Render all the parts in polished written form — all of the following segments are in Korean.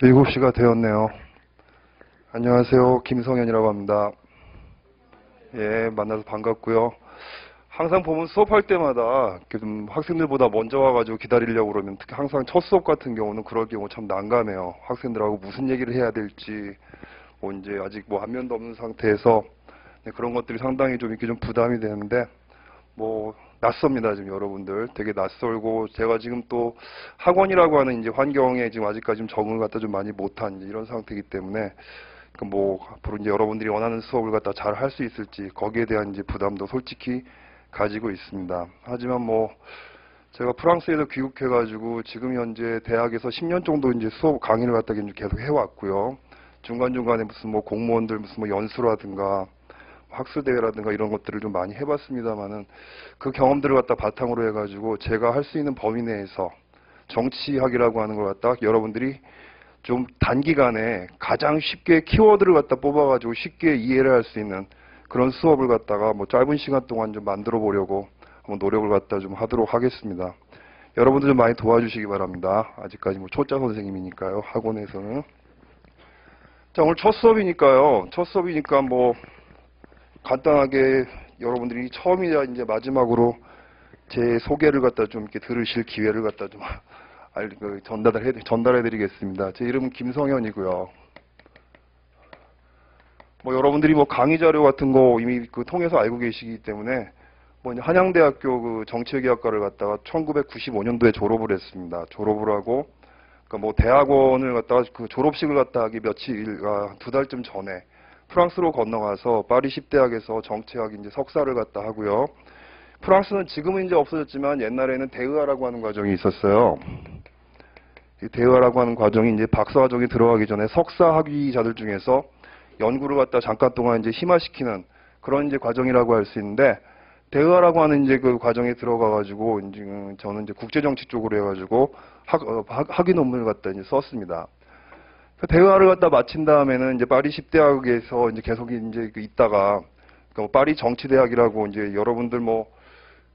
7시가 되었네요. 안녕하세요. 김성현이라고 합니다. 예, 만나서 반갑고요. 항상 보면 수업할 때마다 이렇게 좀 학생들보다 먼저 와가지고 기다리려고 그러면 특히 항상 첫 수업 같은 경우는 그럴 경우 참 난감해요. 학생들하고 무슨 얘기를 해야 될지 뭐 이제 아직 뭐 안면도 없는 상태에서 그런 것들이 상당히 좀 이렇게 좀 부담이 되는데 뭐 낯섭니다. 지금 여러분들 되게 낯설고 제가 지금 또 학원이라고 하는 이제 환경에 지금 아직까지 좀 적응을 갖다 좀 많이 못한 이제 이런 상태이기 때문에 뭐 앞으로 이제 여러분들이 원하는 수업을 갖다 잘 할 수 있을지 거기에 대한 이제 부담도 솔직히 가지고 있습니다. 하지만 뭐 제가 프랑스에서 귀국해가지고 지금 현재 대학에서 10년 정도 이제 수업 강의를 갖다 계속 해왔고요. 중간중간에 무슨 뭐 공무원들 무슨 뭐 연수라든가 학술대회라든가 이런 것들을 좀 많이 해봤습니다만은 그 경험들을 갖다 바탕으로 해가지고 제가 할 수 있는 범위 내에서 정치학이라고 하는 걸 갖다 여러분들이 좀 단기간에 가장 쉽게 키워드를 갖다 뽑아가지고 쉽게 이해를 할 수 있는 그런 수업을 갖다가 뭐 짧은 시간 동안 좀 만들어 보려고 한번 노력을 갖다 좀 하도록 하겠습니다. 여러분들 좀 많이 도와주시기 바랍니다. 아직까지 뭐 초짜 선생님이니까요. 학원에서는. 자, 오늘 첫 수업이니까요. 첫 수업이니까 뭐 간단하게 여러분들이 처음이자 이제 마지막으로 제 소개를 갖다 좀 이렇게 들으실 기회를 갖다 좀 전달해 드리겠습니다. 제 이름은 김성현이고요. 뭐 여러분들이 뭐 강의 자료 같은 거 이미 그 통해서 알고 계시기 때문에 뭐 이제 한양대학교 그 정치외교학과를 갖다가 1995년도에 졸업을 했습니다. 졸업을 하고 그러니까 뭐 대학원을 갖다가 그 졸업식을 갖다 하기 며칠 2달쯤 전에 프랑스로 건너가서 파리 10대학에서 정치학 이제 석사를 갖다 하고요. 프랑스는 지금은 이제 없어졌지만 옛날에는 대의학라고 하는 과정이 있었어요. 이 대의학라고 하는 과정이 이제 박사과정에 들어가기 전에 석사 학위자들 중에서 연구를 갖다 잠깐 동안 이제 심화시키는 그런 이제 과정이라고 할 수 있는데 대의학라고 하는 이제 그 과정에 들어가가지고 이제 저는 이제 국제정치 쪽으로 해가지고 학위 논문을 갖다 이제 썼습니다. 대화를 갖다 마친 다음에는 이제 파리 10대학에서 이제 계속 이제 있다가 그러니까 파리 정치대학이라고 이제 여러분들 뭐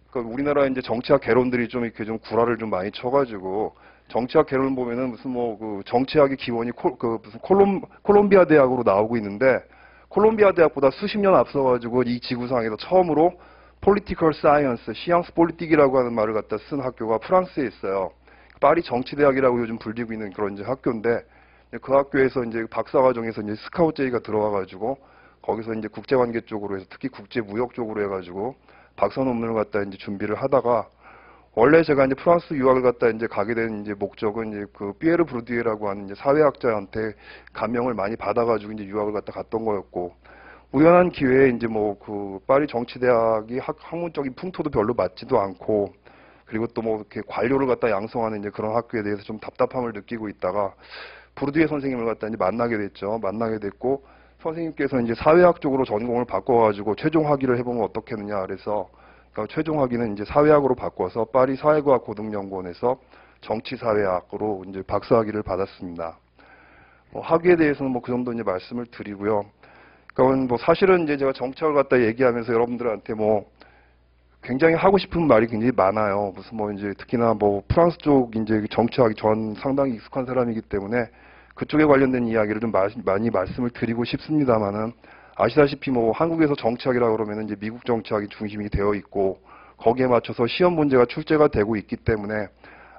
그러니까 우리나라 이제 정치학 개론들이 좀 이렇게 좀 구라를 좀 많이 쳐가지고 정치학 개론 보면은 무슨 뭐 그 정치학의 기원이 무슨 콜롬비아 대학으로 나오고 있는데 콜롬비아 대학보다 수십 년 앞서가지고 이 지구상에서 처음으로 Political Science, 시앙스 폴리틱이라고 하는 말을 갖다 쓴 학교가 프랑스에 있어요. 파리 정치대학이라고 요즘 불리고 있는 그런 이제 학교인데 그 학교에서 이제 박사과정에서 이제 스카우트 제의가 들어와가지고 거기서 이제 국제관계 쪽으로 해서 특히 국제무역 쪽으로 해가지고 박사 논문을 갖다 이제 준비를 하다가 원래 제가 이제 프랑스 유학을 갖다 이제 가게 된 이제 목적은 이제 그 피에르 브루디에라고 하는 이제 사회학자한테 감명을 많이 받아가지고 이제 유학을 갖다 갔던 거였고 우연한 기회에 이제 뭐 그 파리 정치대학이 학문적인 풍토도 별로 맞지도 않고 그리고 또 뭐 이렇게 관료를 갖다 양성하는 이제 그런 학교에 대해서 좀 답답함을 느끼고 있다가 브루디에 선생님을 갖다 이제 만나게 됐죠. 만나게 됐고 선생님께서 이제 사회학 쪽으로 전공을 바꿔가지고 최종 학위를 해보면 어떻겠느냐 그래서 그러니까 최종 학위는 이제 사회학으로 바꿔서 파리 사회과학 고등연구원에서 정치사회학으로 이제 박사학위를 받았습니다. 학위에 대해서는 뭐 그 정도 이제 말씀을 드리고요. 그러니까 뭐 사실은 이제 제가 정치학을 갖다 얘기하면서 여러분들한테 뭐 굉장히 하고 싶은 말이 굉장히 많아요. 무슨 뭐 이제 특히나 뭐 프랑스 쪽 이제 정치학이 전 상당히 익숙한 사람이기 때문에 그쪽에 관련된 이야기를 좀 많이 말씀을 드리고 싶습니다만은 아시다시피 뭐 한국에서 정치학이라고 그러면은 이제 미국 정치학이 중심이 되어 있고 거기에 맞춰서 시험 문제가 출제가 되고 있기 때문에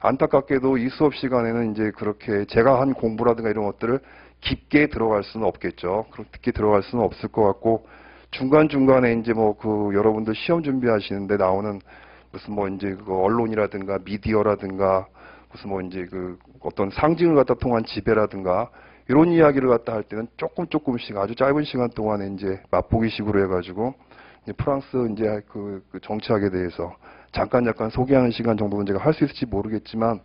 안타깝게도 이 수업 시간에는 이제 그렇게 제가 한 공부라든가 이런 것들을 깊게 들어갈 수는 없겠죠. 깊게 들어갈 수는 없을 것 같고 중간중간에 이제 뭐 그 여러분들 시험 준비하시는데 나오는 무슨 뭐 이제 그 언론이라든가 미디어라든가 무슨 뭐 이제 그 어떤 상징을 갖다 통한 지배라든가 이런 이야기를 갖다 할 때는 조금씩 아주 짧은 시간 동안에 이제 맛보기식으로 해가지고 이제 프랑스 이제 그 정치학에 대해서 잠깐 소개하는 시간 정도는 제가 할 수 있을지 모르겠지만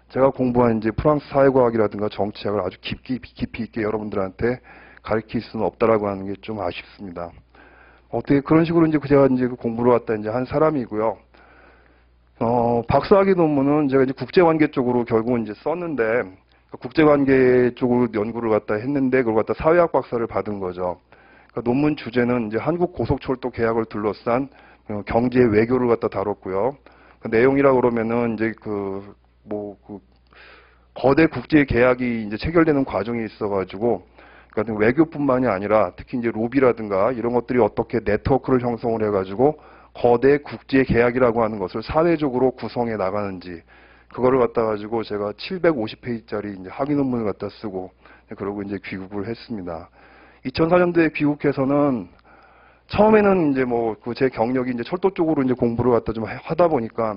제가 공부한 이제 프랑스 사회과학이라든가 정치학을 아주 깊이 있게 여러분들한테 가르칠 수는 없다라고 하는 게 좀 아쉽습니다. 어떻게 그런 식으로 이제 제가 이제 그 공부를 갖다 이제 한 사람이고요. 박사학위 논문은 제가 이제 국제관계 쪽으로 결국은 이제 썼는데 국제관계 쪽으로 연구를 갖다 했는데 그걸 갖다 사회학 박사를 받은 거죠. 그러니까 논문 주제는 이제 한국 고속철도 계약을 둘러싼 경제 외교를 갖다 다뤘고요. 그 내용이라 그러면은 이제 거대 국제 계약이 이제 체결되는 과정에 있어가지고, 그러니까 외교뿐만이 아니라 특히 이제 로비라든가 이런 것들이 어떻게 네트워크를 형성을 해가지고 거대 국제 계약이라고 하는 것을 사회적으로 구성해 나가는지, 그거를 갖다 가지고 제가 750페이지짜리 이제 학위 논문을 갖다 쓰고, 그러고 이제 귀국을 했습니다. 2004년도에 귀국해서는 처음에는 이제 뭐 그 제 경력이 이제 철도 쪽으로 이제 공부를 갖다 좀 하다 보니까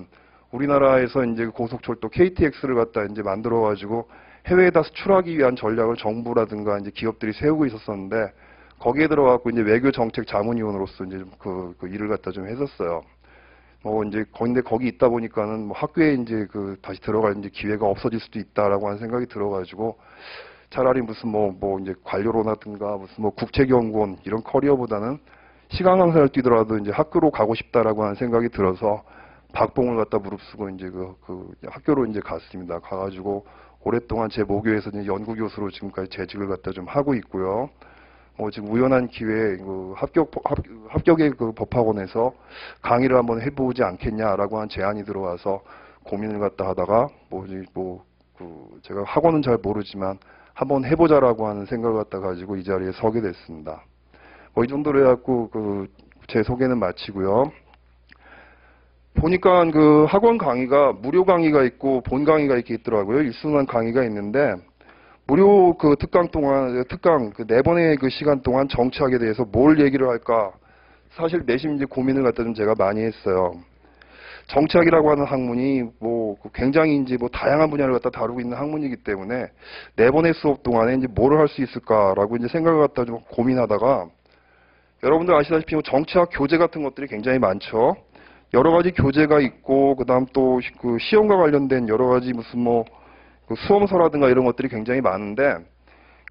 우리나라에서 이제 고속철도 KTX를 갖다 이제 만들어 가지고 해외에다 수출하기 위한 전략을 정부라든가 이제 기업들이 세우고 있었었는데, 거기에 들어가고 이제 외교 정책 자문위원으로서 이제 그 일을 갖다 좀 했었어요. 뭐 이제 근데 거기 있다 보니까는 뭐 학교에 이제 그 다시 들어갈 이제 기회가 없어질 수도 있다라고 하는 생각이 들어가지고, 차라리 무슨 뭐 이제 관료로라든가 무슨 뭐 국책연구원 이런 커리어보다는 시간 강사를 뛰더라도 이제 학교로 가고 싶다라고 하는 생각이 들어서 박봉을 갖다 무릅쓰고 이제 그 학교로 이제 갔습니다. 가가지고 오랫동안 제 모교에서 이제 연구교수로 지금까지 재직을 갖다 좀 하고 있고요. 뭐 지금 우연한 기회에 그 합격의 그 법학원에서 강의를 한번 해보지 않겠냐라고 한 제안이 들어와서 고민을 갖다 하다가 제가 학원은 잘 모르지만 한번 해보자라고 하는 생각을 갖다 가지고 이 자리에 서게 됐습니다. 뭐 이 정도로 해갖고 제 소개는 마치고요. 보니까 그 학원 강의가 무료 강의가 있고 본 강의가 이렇게 있더라고요. 일순환 강의가 있는데, 무료 그 특강 그 4번의 그 시간 동안 정치학에 대해서 뭘 얘기를 할까, 사실 내심 이제 고민을 갖다 좀 제가 많이 했어요. 정치학이라고 하는 학문이 뭐 굉장히 이제 뭐 다양한 분야를 갖다 다루고 있는 학문이기 때문에 4번의 수업 동안에 이제 뭐를 할 수 있을까라고 이제 생각을 갖다 좀 고민하다가, 여러분들 아시다시피 정치학 교재 같은 것들이 굉장히 많죠. 여러 가지 교재가 있고, 그다음 또 그 시험과 관련된 여러 가지 무슨 그 수험서라든가 이런 것들이 굉장히 많은데,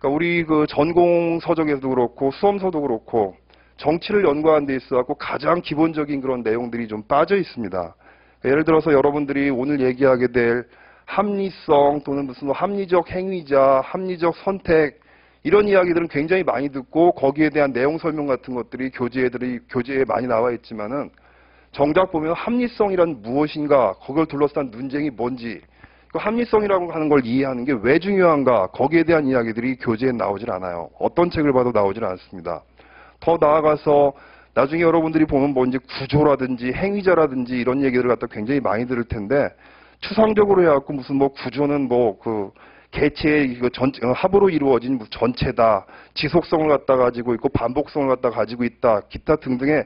그러니까 우리 그 전공 서적에도 그렇고 수험서도 그렇고 정치를 연구하는 데 있어서 가장 기본적인 그런 내용들이 좀 빠져 있습니다. 그러니까 예를 들어서 여러분들이 오늘 얘기하게 될 합리성 또는 무슨 합리적 행위자, 합리적 선택, 이런 이야기들은 굉장히 많이 듣고 거기에 대한 내용 설명 같은 것들이 교재에 많이 나와 있지만은, 정작 보면 합리성이란 무엇인가, 그걸 둘러싼 논쟁이 뭔지, 그 합리성이라고 하는 걸 이해하는 게 왜 중요한가, 거기에 대한 이야기들이 교재에 나오질 않아요. 어떤 책을 봐도 나오질 않습니다. 더 나아가서 나중에 여러분들이 보면 뭐 이제 구조라든지 행위자라든지 이런 얘기들을 갖다 굉장히 많이 들을 텐데, 추상적으로 해갖고 무슨 뭐 구조는 뭐 그 개체의 합으로 이루어진 전체다, 지속성을 갖다 가지고 있고 반복성을 갖다 가지고 있다, 기타 등등의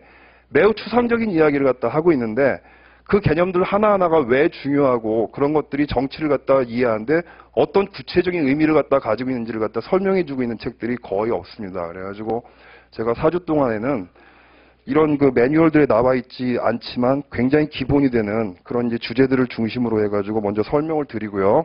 매우 추상적인 이야기를 갖다 하고 있는데, 그 개념들 하나하나가 왜 중요하고 그런 것들이 정치를 갖다 이해하는데 어떤 구체적인 의미를 갖다 가지고 있는지를 갖다 설명해주고 있는 책들이 거의 없습니다. 그래가지고 제가 4주 동안에는 이런 그 매뉴얼들에 나와 있지 않지만 굉장히 기본이 되는 그런 이제 주제들을 중심으로 해가지고 먼저 설명을 드리고요.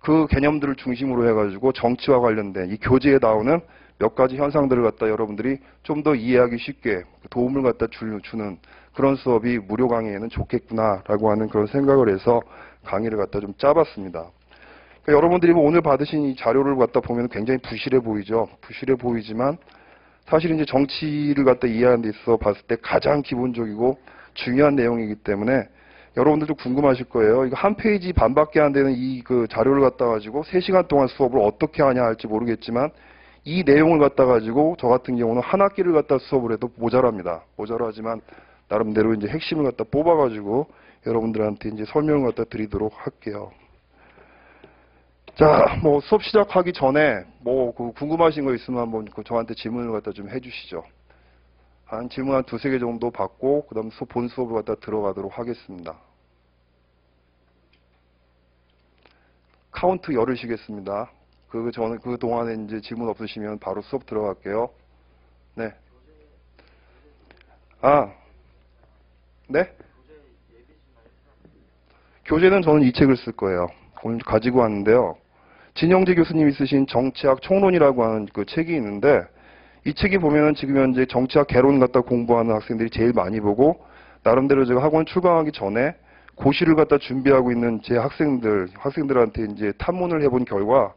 그 개념들을 중심으로 해가지고 정치와 관련된 이 교재에 나오는 몇 가지 현상들을 갖다 여러분들이 좀 더 이해하기 쉽게 도움을 갖다 주는 그런 수업이 무료 강의에는 좋겠구나라고 하는 그런 생각을 해서 강의를 갖다 좀 짜봤습니다. 그러니까 여러분들이 오늘 받으신 이 자료를 갖다 보면 굉장히 부실해 보이죠. 부실해 보이지만 사실 이제 정치를 갖다 이해하는 데 있어 봤을 때 가장 기본적이고 중요한 내용이기 때문에 여러분들도 궁금하실 거예요. 이거 한 페이지 반밖에 안 되는 이 그 자료를 갖다 가지고 3시간 동안 수업을 어떻게 하냐 할지 모르겠지만, 이 내용을 갖다 가지고 저 같은 경우는 한 학기를 갖다 수업을 해도 모자랍니다. 모자라지만 나름대로 이제 핵심을 갖다 뽑아가지고 여러분들한테 이제 설명을 갖다 드리도록 할게요. 자, 뭐 수업 시작하기 전에 뭐 궁금하신 거 있으면 한번 저한테 질문을 갖다 좀 해주시죠. 한 질문 한 2-3개 정도 받고 그다음 본 수업을 갖다 들어가도록 하겠습니다. 카운트 열으시겠습니다. 그 동안에 이제 질문 없으시면 바로 수업 들어갈게요. 네. 네? 교재는 저는 이 책을 쓸 거예요. 오늘 가지고 왔는데요. 진영재 교수님이 쓰신 정치학 총론이라고 하는 그 책이 있는데, 이 책이 보면은 지금 현재 정치학 개론 갖다 공부하는 학생들이 제일 많이 보고, 나름대로 제가 학원 출강하기 전에 고시를 갖다 준비하고 있는 제 학생들한테 이제 탐문을 해본 결과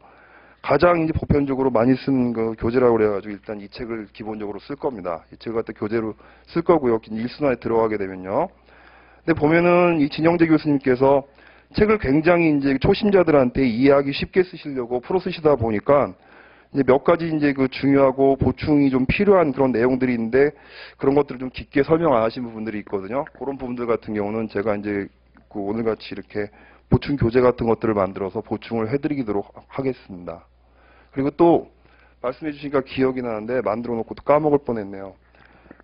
가장 이제 보편적으로 많이 쓴 그 교재라고 그래가지고 일단 이 책을 기본적으로 쓸 겁니다. 이 책을 갖다 교재로 쓸 거고요. 일순환에 들어가게 되면요. 근데 보면은 이 진영재 교수님께서 책을 굉장히 이제 초심자들한테 이해하기 쉽게 쓰시려고 풀어 쓰시다 보니까 이제 몇 가지 이제 그 중요하고 보충이 좀 필요한 그런 내용들이 있는데 그런 것들을 좀 깊게 설명 안 하신 부분들이 있거든요. 그런 부분들 같은 경우는 제가 이제 그 오늘같이 이렇게 보충 교재 같은 것들을 만들어서 보충을 해드리도록 하겠습니다. 그리고 또 말씀해 주시니까 기억이 나는데 만들어 놓고 또 까먹을 뻔했네요.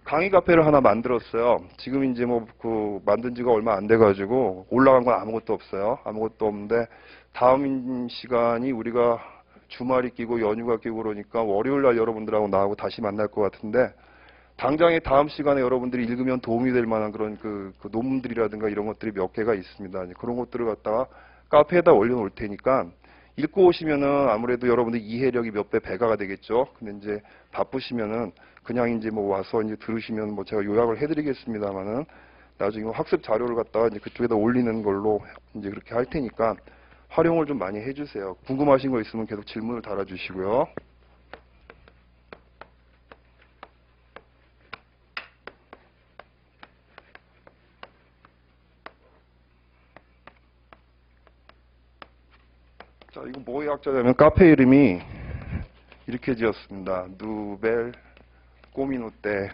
강의 카페를 하나 만들었어요. 지금 이제 뭐 그 만든 지가 얼마 안 돼가지고 올라간 건 아무것도 없어요. 아무것도 없는데 다음 시간이 우리가 주말이 끼고 연휴가 끼고 그러니까 월요일 날 여러분들하고 나하고 다시 만날 것 같은데 당장에 다음 시간에 여러분들이 읽으면 도움이 될 만한 그런 그 논문들이라든가 이런 것들이 몇 개가 있습니다. 그런 것들을 갖다가 카페에다 올려놓을 테니까 읽고 오시면은 아무래도 여러분들 이해력이 몇 배 배가가 되겠죠. 근데 이제 바쁘시면은 그냥 이제 뭐 와서 이제 들으시면 뭐 제가 요약을 해드리겠습니다만은 나중에 학습 자료를 갖다가 이제 그쪽에다 올리는 걸로 이제 그렇게 할 테니까 활용을 좀 많이 해주세요. 궁금하신 거 있으면 계속 질문을 달아주시고요. 자, 이거 뭐의 학자냐면 카페 이름이 이렇게 지었습니다. 누벨 꼬미노떼.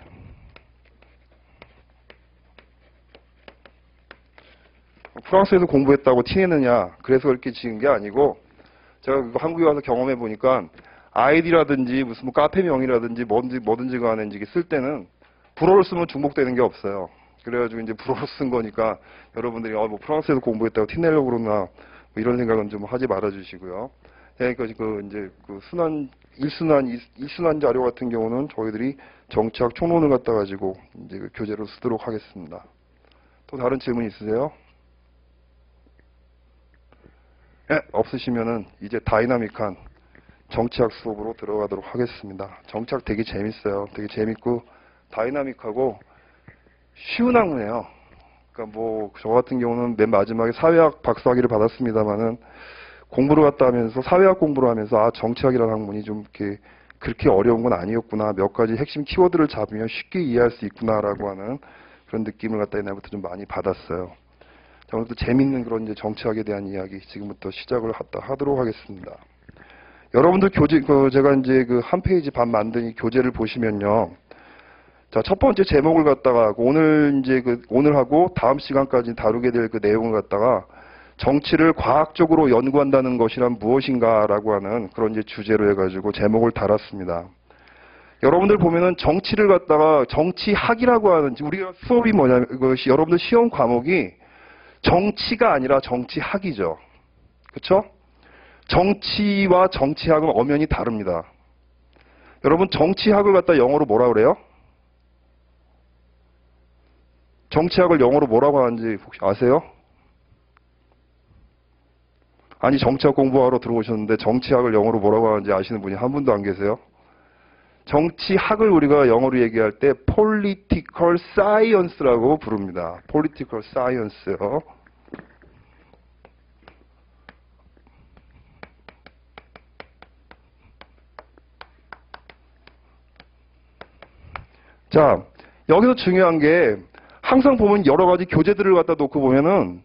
프랑스에서 공부했다고 티내느냐 그래서 그렇게 지은 게 아니고 제가 한국에 와서 경험해 보니까 아이디라든지 무슨 뭐 카페명이라든지 뭐든지 간에 이제 쓸 때는 불어를 쓰면 중복되는 게 없어요. 그래가지고 이제 불어로 쓴 거니까 여러분들이 뭐 프랑스에서 공부했다고 티내려고 그러나 뭐 이런 생각은 좀 하지 말아 주시고요. 그러니까 그 이제 그 일순환 자료 같은 경우는 저희들이 정치학 총론을 갖다 가지고 이제 그 교재로 쓰도록 하겠습니다. 또 다른 질문 있으세요? 네, 없으시면은 이제 다이나믹한 정치학 수업으로 들어가도록 하겠습니다. 정치학 되게 재밌어요. 되게 재밌고 다이나믹하고 쉬운 학문이에요. 그러니까 뭐 저 같은 경우는 맨 마지막에 사회학 박사학위를 받았습니다만은 공부를 갖다 하면서 사회학 공부를 하면서 아 정치학이라는 학문이 좀 이렇게 그렇게 어려운 건 아니었구나. 몇 가지 핵심 키워드를 잡으면 쉽게 이해할 수 있구나라고 하는 그런 느낌을 갖다 옛날부터 좀 많이 받았어요. 자, 오늘도 재밌는 그런 이제 정치학에 대한 이야기 지금부터 시작을 하도록 하겠습니다. 여러분들 교재, 제가 이제 그 한 페이지 반 만든 이 교재를 보시면요. 자, 첫 번째 제목을 갖다가 오늘 이제 오늘하고 다음 시간까지 다루게 될 그 내용을 갖다가 정치를 과학적으로 연구한다는 것이란 무엇인가라고 하는 그런 이제 주제로 해가지고 제목을 달았습니다. 여러분들 보면은 정치를 갖다가 정치학이라고 하는 우리가 수업이 뭐냐면 이것이 여러분들 시험 과목이 정치가 아니라 정치학이죠. 그렇죠? 정치와 정치학은 엄연히 다릅니다. 여러분 정치학을 갖다 영어로 뭐라 그래요? 정치학을 영어로 뭐라고 하는지 혹시 아세요? 아니 정치학 공부하러 들어오셨는데 정치학을 영어로 뭐라고 하는지 아시는 분이 한 분도 안 계세요? 정치학을 우리가 영어로 얘기할 때 political science라고 부릅니다. political science요. 자, 여기서 중요한 게 항상 보면 여러 가지 교재들을 갖다 놓고 보면은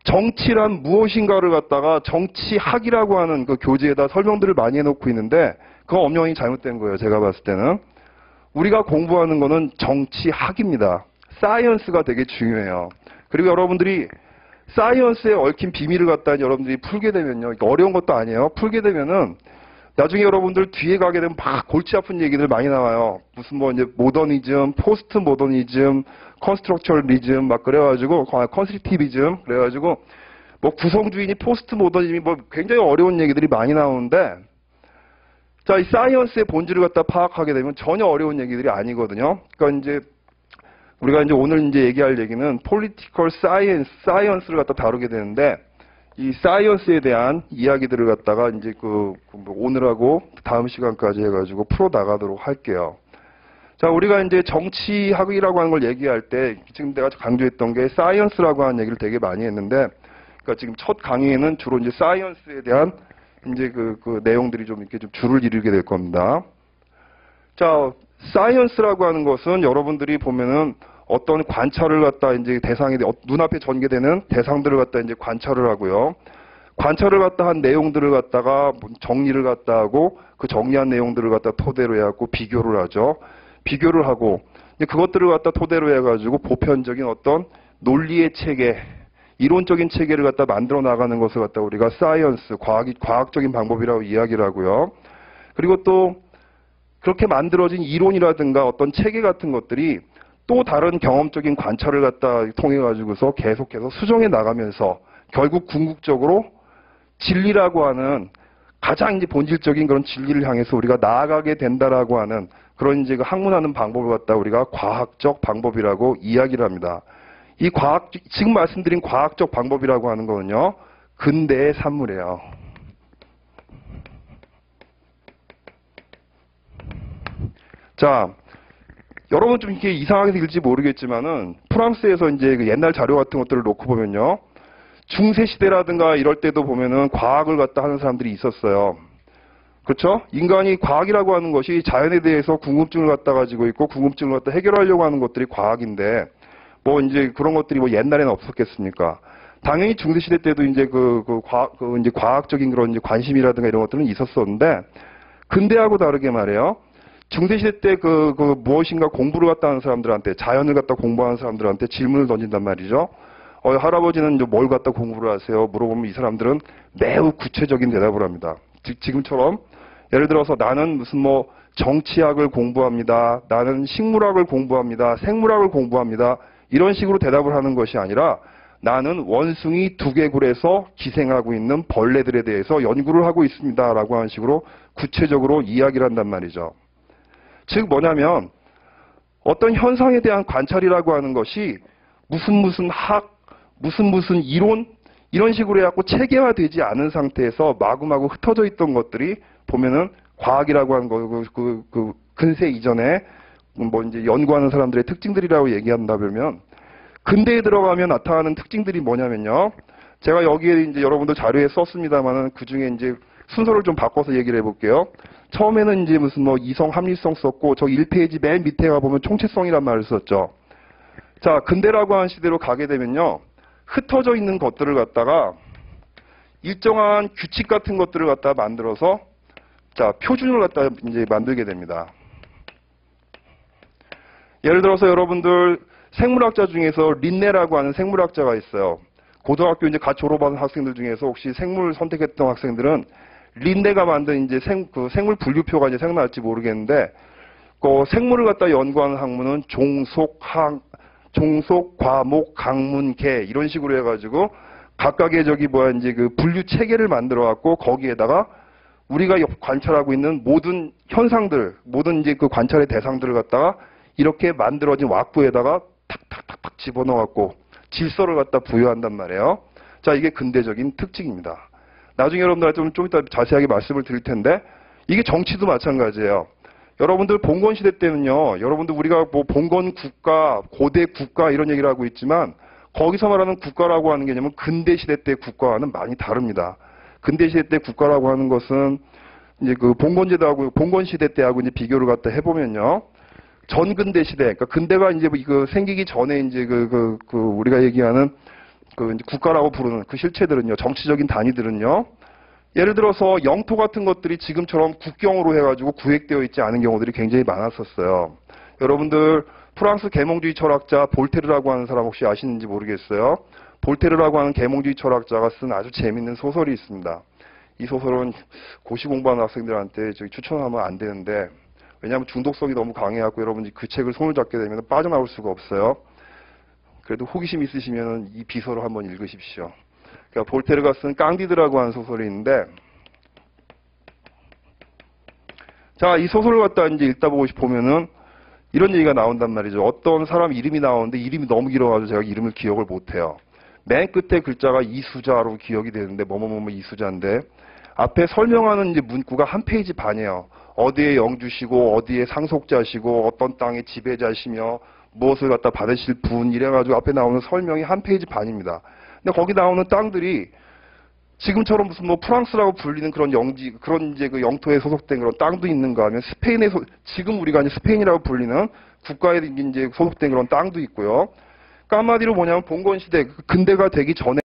정치란 무엇인가를 갖다가 정치학이라고 하는 그 교재에다 설명들을 많이 해놓고 있는데 그거 엄연히 잘못된 거예요. 제가 봤을 때는. 우리가 공부하는 거는 정치학입니다. 사이언스가 되게 중요해요. 그리고 여러분들이 사이언스에 얽힌 비밀을 갖다 여러분들이 풀게 되면요. 어려운 것도 아니에요. 풀게 되면은 나중에 여러분들 뒤에 가게 되면 막 골치 아픈 얘기들 많이 나와요. 무슨 뭐 이제 모더니즘, 포스트 모더니즘, 컨스트럭처리즘 막 그래가지고 컨스트럭티비즘 그래가지고 뭐 구성주의니 포스트 모더니즘이 뭐 굉장히 어려운 얘기들이 많이 나오는데 자, 이 사이언스의 본질을 갖다 파악하게 되면 전혀 어려운 얘기들이 아니거든요. 그러니까 이제 우리가 이제 오늘 이제 얘기할 얘기는 political science를 갖다 다루게 되는데 이 사이언스에 대한 이야기들을 갖다가 이제 오늘하고 다음 시간까지 해가지고 풀어 나가도록 할게요. 자, 우리가 이제 정치학이라고 하는 걸 얘기할 때 지금 내가 강조했던 게 사이언스라고 하는 얘기를 되게 많이 했는데, 그러니까 지금 첫 강의에는 주로 이제 사이언스에 대한 이제 그 내용들이 좀 이렇게 좀 줄을 이루게 될 겁니다. 자, 사이언스라고 하는 것은 여러분들이 보면은 어떤 관찰을 갖다 이제 대상에 눈앞에 전개되는 대상들을 갖다 이제 관찰을 하고요. 관찰을 갖다 한 내용들을 갖다가 정리를 갖다 하고 그 정리한 내용들을 갖다 토대로 해갖고 비교를 하죠. 비교를 하고 그것들을 갖다 토대로 해가지고 보편적인 어떤 논리의 체계, 이론적인 체계를 갖다 만들어 나가는 것을 갖다 우리가 사이언스, 과학적인 방법이라고 이야기를 하고요. 그리고 또 그렇게 만들어진 이론이라든가 어떤 체계 같은 것들이 또 다른 경험적인 관찰을 갖다 통해 가지고서 계속해서 수정해 나가면서 결국 궁극적으로 진리라고 하는 가장 이제 본질적인 그런 진리를 향해서 우리가 나아가게 된다라고 하는 그런 이제 그 학문하는 방법을 갖다 우리가 과학적 방법이라고 이야기를 합니다. 이 지금 말씀드린 과학적 방법이라고 하는 거는요, 근대의 산물이에요. 자, 여러분 좀 이렇게 이상하게 들릴지 모르겠지만은 프랑스에서 이제 그 옛날 자료 같은 것들을 놓고 보면요, 중세 시대라든가 이럴 때도 보면은 과학을 갖다 하는 사람들이 있었어요. 그렇죠? 인간이 과학이라고 하는 것이 자연에 대해서 궁금증을 갖다 가지고 있고 궁금증을 갖다 해결하려고 하는 것들이 과학인데 뭐 이제 그런 것들이 뭐 옛날에는 없었겠습니까? 당연히 중세 시대 때도 이제 이제 과학적인 그런 이제 관심이라든가 이런 것들은 있었었는데 근대하고 다르게 말이에요. 중세 시대 때 무엇인가 공부를 갖다 하는 사람들한테 자연을 갖다 공부하는 사람들한테 질문을 던진단 말이죠. 할아버지는 이제 뭘 갖다 공부를 하세요? 물어보면 이 사람들은 매우 구체적인 대답을 합니다. 지금처럼 예를 들어서 나는 무슨 뭐 정치학을 공부합니다. 나는 식물학을 공부합니다. 생물학을 공부합니다. 이런 식으로 대답을 하는 것이 아니라 나는 원숭이 두개골에서 기생하고 있는 벌레들에 대해서 연구를 하고 있습니다. 라고 하는 식으로 구체적으로 이야기를 한단 말이죠. 즉 뭐냐면 어떤 현상에 대한 관찰이라고 하는 것이 무슨 학, 무슨 이론 이런 식으로 해갖고 체계화되지 않은 상태에서 마구마구 흩어져 있던 것들이 보면은 과학이라고 하는 거, 근세 이전에 뭐 이제 연구하는 사람들의 특징들이라고 얘기한다 그러면 근대에 들어가면 나타나는 특징들이 뭐냐면요. 제가 여기에 이제 여러분들 자료에 썼습니다만은 그 중에 이제 순서를 좀 바꿔서 얘기를 해볼게요. 처음에는 이제 무슨 뭐 이성, 합리성 썼고 저 1페이지 맨 밑에 가보면 총체성이란 말을 썼죠. 자, 근대라고 하는 시대로 가게 되면요. 흩어져 있는 것들을 갖다가 일정한 규칙 같은 것들을 갖다 만들어서 자, 표준을 갖다 이제 만들게 됩니다. 예를 들어서 여러분들 생물학자 중에서 린네라고 하는 생물학자가 있어요. 고등학교 이제 갓 졸업한 학생들 중에서 혹시 생물 선택했던 학생들은 린네가 만든 이제 생물 분류표가 이제 생각날지 모르겠는데, 그 생물을 갖다 연구하는 학문은 종속, 과목, 강문, 계 이런 식으로 해가지고 각각의 이제 그 분류 체계를 만들어 갖고 거기에다가 우리가 관찰하고 있는 모든 현상들, 모든 이제 그 관찰의 대상들을 갖다가 이렇게 만들어진 왁구에다가 탁탁탁탁 집어넣어 갖고 질서를 갖다 부여한단 말이에요. 자, 이게 근대적인 특징입니다. 나중에 여러분들한테 좀 이따 자세하게 말씀을 드릴 텐데 이게 정치도 마찬가지예요. 여러분들 봉건 시대 때는요. 여러분들 우리가 뭐 봉건 국가, 고대 국가 이런 얘기를 하고 있지만 거기서 말하는 국가라고 하는 개념은 근대 시대 때 국가와는 많이 다릅니다. 근대 시대 때 국가라고 하는 것은 이제 그 봉건제도하고 봉건 시대 때하고 이제 비교를 갖다 해보면요. 전근대 시대, 그러니까 근대가 이제 그 생기기 전에 이제 우리가 얘기하는 그 이제 국가라고 부르는 그 실체들은요, 정치적인 단위들은요, 예를 들어서 영토 같은 것들이 지금처럼 국경으로 해가지고 구획되어 있지 않은 경우들이 굉장히 많았었어요. 여러분들 프랑스 계몽주의 철학자 볼테르라고 하는 사람 혹시 아시는지 모르겠어요. 볼테르라고 하는 계몽주의 철학자가 쓴 아주 재밌는 소설이 있습니다. 이 소설은 고시 공부하는 학생들한테 추천하면 안 되는데, 왜냐하면 중독성이 너무 강해갖고 여러분이 그 책을 손을 잡게 되면 빠져나올 수가 없어요. 그래도 호기심 있으시면 이 비서를 한번 읽으십시오. 그러니까 볼테르가 쓴 깡디드라고 하는 소설이 있는데, 자, 이 소설을 갖다 이제 읽다 보면은 이런 얘기가 나온단 말이죠. 어떤 사람 이름이 나오는데 이름이 너무 길어가지고 제가 이름을 기억을 못해요. 맨 끝에 글자가 이수자로 기억이 되는데 뭐뭐뭐 이수자인데 앞에 설명하는 이제 문구가 한 페이지 반이에요. 어디에 영주시고 어디에 상속자시고 어떤 땅의 지배자시며 무엇을 갖다 받으실 분 이래가지고 앞에 나오는 설명이 한 페이지 반입니다. 근데 거기 나오는 땅들이 지금처럼 무슨 뭐 프랑스라고 불리는 그런 그런 이제 그 영토에 소속된 그런 땅도 있는가 하면 지금 우리가 이제 스페인이라고 불리는 국가에 이제 소속된 그런 땅도 있고요. 그러니까 한마디로 뭐냐면 봉건 시대, 근대가 되기 전에